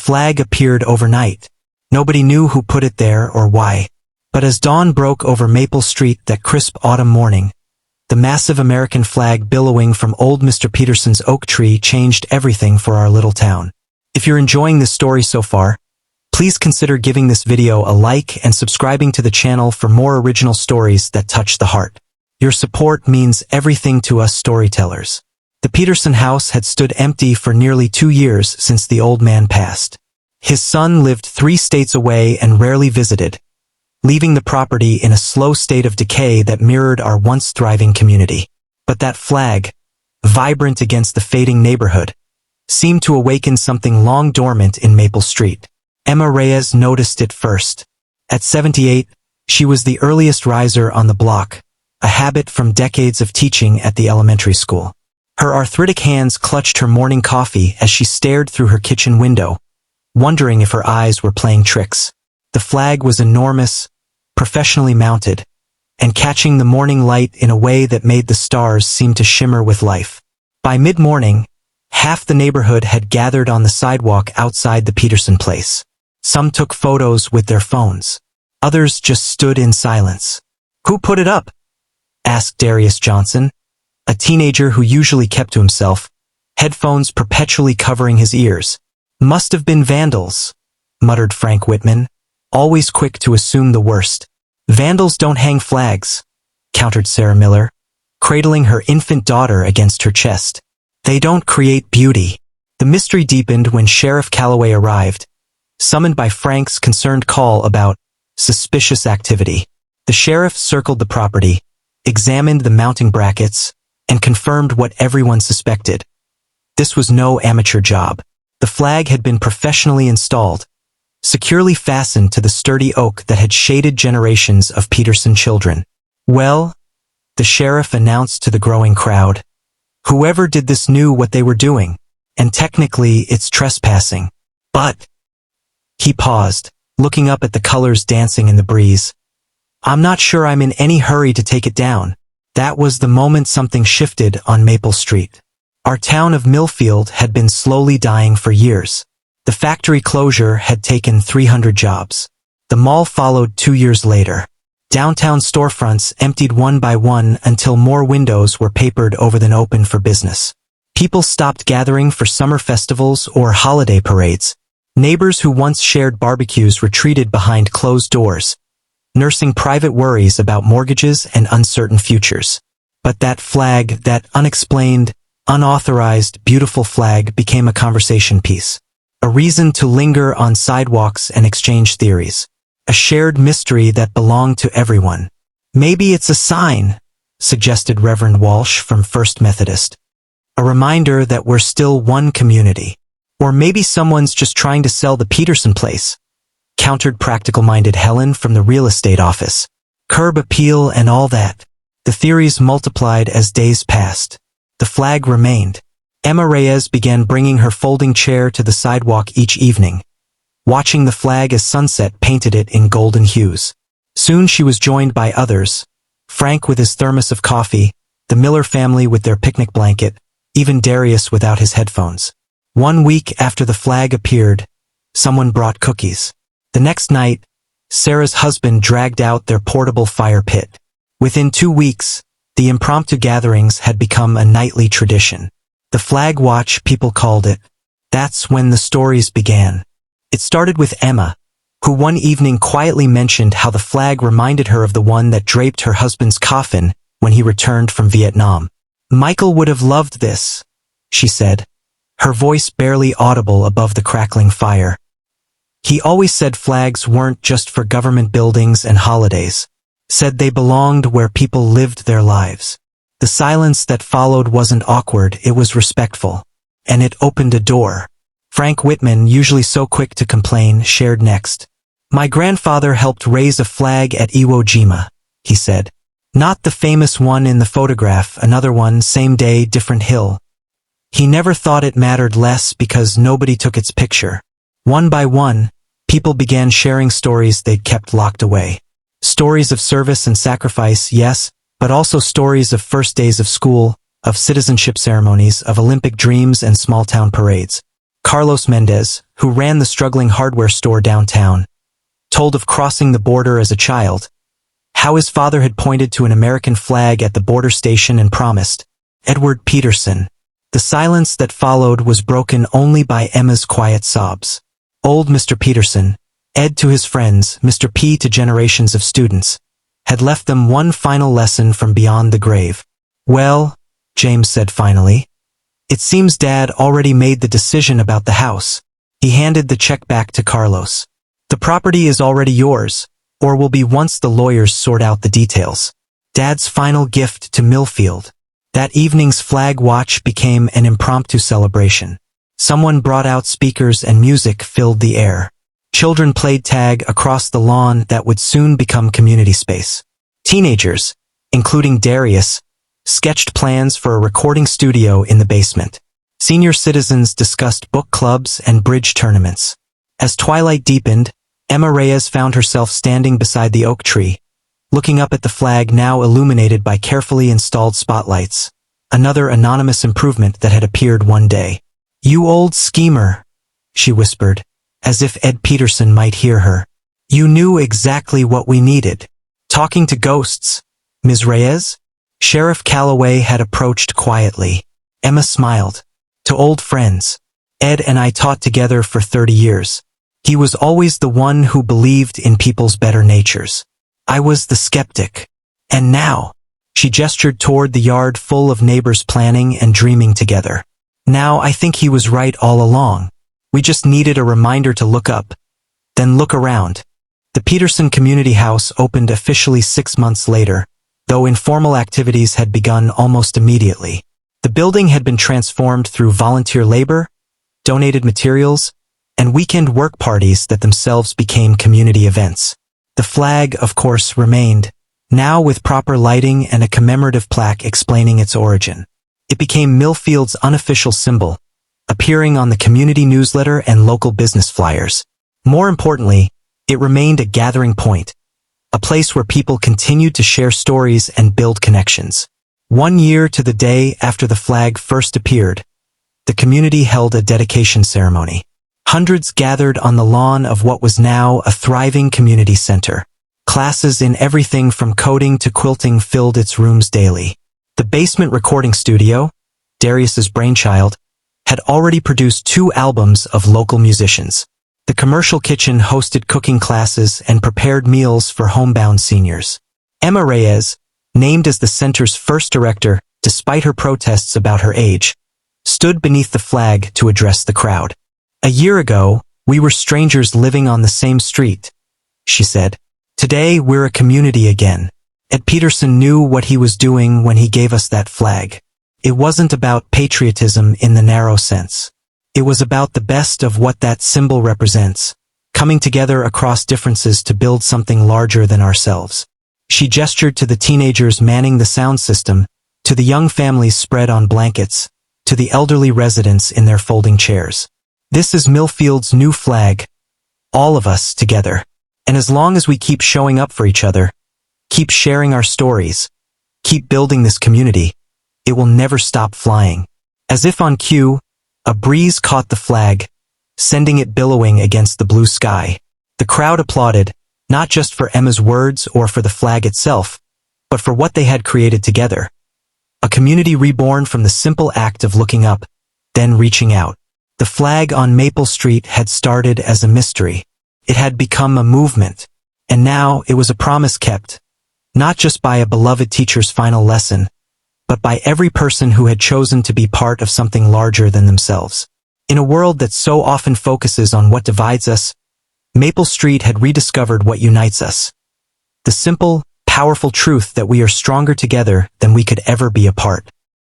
flag appeared overnight. Nobody knew who put it there or why. But as dawn broke over Maple Street that crisp autumn morning, the massive American flag billowing from old Mr. Peterson's oak tree changed everything for our little town. If you're enjoying this story so far, please consider giving this video a like and subscribing to the channel for more original stories that touch the heart. Your support means everything to us storytellers. The Peterson house had stood empty for nearly 2 years since the old man passed. His son lived 3 states away and rarely visited, leaving the property in a slow state of decay that mirrored our once thriving community. But that flag, vibrant against the fading neighborhood, seemed to awaken something long dormant in Maple Street. Emma Reyes noticed it first. At 78, she was the earliest riser on the block, a habit from decades of teaching at the elementary school. Her arthritic hands clutched her morning coffee as she stared through her kitchen window, wondering if her eyes were playing tricks. The flag was enormous, professionally mounted, and catching the morning light in a way that made the stars seem to shimmer with life. By mid-morning, half the neighborhood had gathered on the sidewalk outside the Peterson place. Some took photos with their phones. Others just stood in silence. "Who put it up?" asked Darius Johnson, a teenager who usually kept to himself, headphones perpetually covering his ears. "Must have been vandals," muttered Frank Whitman, always quick to assume the worst. "Vandals don't hang flags," countered Sarah Miller, cradling her infant daughter against her chest. "They don't create beauty." The mystery deepened when Sheriff Calloway arrived, summoned by Frank's concerned call about suspicious activity. The sheriff circled the property, examined the mounting brackets, and confirmed what everyone suspected. This was no amateur job. The flag had been professionally installed, securely fastened to the sturdy oak that had shaded generations of Peterson children. "Well," the sheriff announced to the growing crowd, "whoever did this knew what they were doing, and technically it's trespassing. But—" He paused, looking up at the colors dancing in the breeze. "I'm not sure I'm in any hurry to take it down." That was the moment something shifted on Maple Street. Our town of Millfield had been slowly dying for years. The factory closure had taken 300 jobs. The mall followed 2 years later. Downtown storefronts emptied one by one until more windows were papered over than open for business. People stopped gathering for summer festivals or holiday parades. Neighbors who once shared barbecues retreated behind closed doors, nursing private worries about mortgages and uncertain futures. But that flag, that unexplained, unauthorized, beautiful flag, became a conversation piece. A reason to linger on sidewalks and exchange theories. A shared mystery that belonged to everyone. "Maybe it's a sign," suggested Reverend Walsh from First Methodist. "A reminder that we're still one community. Or maybe someone's just trying to sell the Peterson place," countered practical-minded Helen from the real estate office. "Curb appeal and all that." The theories multiplied as days passed. The flag remained. Emma Reyes began bringing her folding chair to the sidewalk each evening, watching the flag as sunset painted it in golden hues. Soon she was joined by others, Frank with his thermos of coffee, the Miller family with their picnic blanket, even Darius without his headphones. 1 week after the flag appeared, someone brought cookies. The next night, Sarah's husband dragged out their portable fire pit. Within 2 weeks, the impromptu gatherings had become a nightly tradition. The flag watch, people called it. That's when the stories began. It started with Emma, who one evening quietly mentioned how the flag reminded her of the one that draped her husband's coffin when he returned from Vietnam. "Michael would have loved this," she said, her voice barely audible above the crackling fire. "He always said flags weren't just for government buildings and holidays. Said they belonged where people lived their lives." The silence that followed wasn't awkward, it was respectful. And it opened a door. Frank Whitman, usually so quick to complain, shared next. "My grandfather helped raise a flag at Iwo Jima," he said. "Not the famous one in the photograph, another one, same day, different hill. He never thought it mattered less because nobody took its picture." One by one, people began sharing stories they'd kept locked away. Stories of service and sacrifice, yes, but also stories of first days of school, of citizenship ceremonies, of Olympic dreams and small-town parades. Carlos Mendez, who ran the struggling hardware store downtown, told of crossing the border as a child, how his father had pointed to an American flag at the border station and promised, Edward Peterson. The silence that followed was broken only by Emma's quiet sobs. Old Mr. Peterson, Ed to his friends, Mr. P to generations of students, had left them one final lesson from beyond the grave. Well, James said finally, it seems Dad already made the decision about the house. He handed the check back to Carlos. The property is already yours, or will be once the lawyers sort out the details. Dad's final gift to Millfield. That evening's flag watch became an impromptu celebration. Someone brought out speakers and music filled the air. Children played tag across the lawn that would soon become community space. Teenagers, including Darius, sketched plans for a recording studio in the basement. Senior citizens discussed book clubs and bridge tournaments. As twilight deepened, Emma Reyes found herself standing beside the oak tree, looking up at the flag now illuminated by carefully installed spotlights. Another anonymous improvement that had appeared one day. You old schemer, she whispered, as if Ed Peterson might hear her. You knew exactly what we needed. Talking to ghosts, Ms. Reyes? Sheriff Calloway had approached quietly. Emma smiled. To old friends. Ed and I taught together for 30 years. He was always the one who believed in people's better natures. I was the skeptic. And now, she gestured toward the yard full of neighbors planning and dreaming together. Now I think he was right all along. We just needed a reminder to look up. Then look around. The Peterson Community House opened officially 6 months later, though informal activities had begun almost immediately. The building had been transformed through volunteer labor, donated materials, and weekend work parties that themselves became community events. The flag, of course, remained, now with proper lighting and a commemorative plaque explaining its origin. It became Millfield's unofficial symbol, appearing on the community newsletter and local business flyers. More importantly, it remained a gathering point, a place where people continued to share stories and build connections. 1 year to the day after the flag first appeared, the community held a dedication ceremony. Hundreds gathered on the lawn of what was now a thriving community center. Classes in everything from coding to quilting filled its rooms daily. The basement recording studio, Darius's brainchild, had already produced 2 albums of local musicians. The commercial kitchen hosted cooking classes and prepared meals for homebound seniors. Emma Reyes, named as the center's first director despite her protests about her age, stood beneath the flag to address the crowd. A year ago, we were strangers living on the same street, she said. Today, we're a community again. Ed Peterson knew what he was doing when he gave us that flag. It wasn't about patriotism in the narrow sense. It was about the best of what that symbol represents, coming together across differences to build something larger than ourselves. She gestured to the teenagers manning the sound system, to the young families spread on blankets, to the elderly residents in their folding chairs. This is Millfield's new flag, all of us together. And as long as we keep showing up for each other, keep sharing our stories, keep building this community, it will never stop flying. As if on cue, a breeze caught the flag, sending it billowing against the blue sky. The crowd applauded, not just for Emma's words or for the flag itself, but for what they had created together. A community reborn from the simple act of looking up, then reaching out. The flag on Maple Street had started as a mystery. It had become a movement, and now it was a promise kept, not just by a beloved teacher's final lesson, but by every person who had chosen to be part of something larger than themselves. In a world that so often focuses on what divides us, Maple Street had rediscovered what unites us. The simple, powerful truth that we are stronger together than we could ever be apart.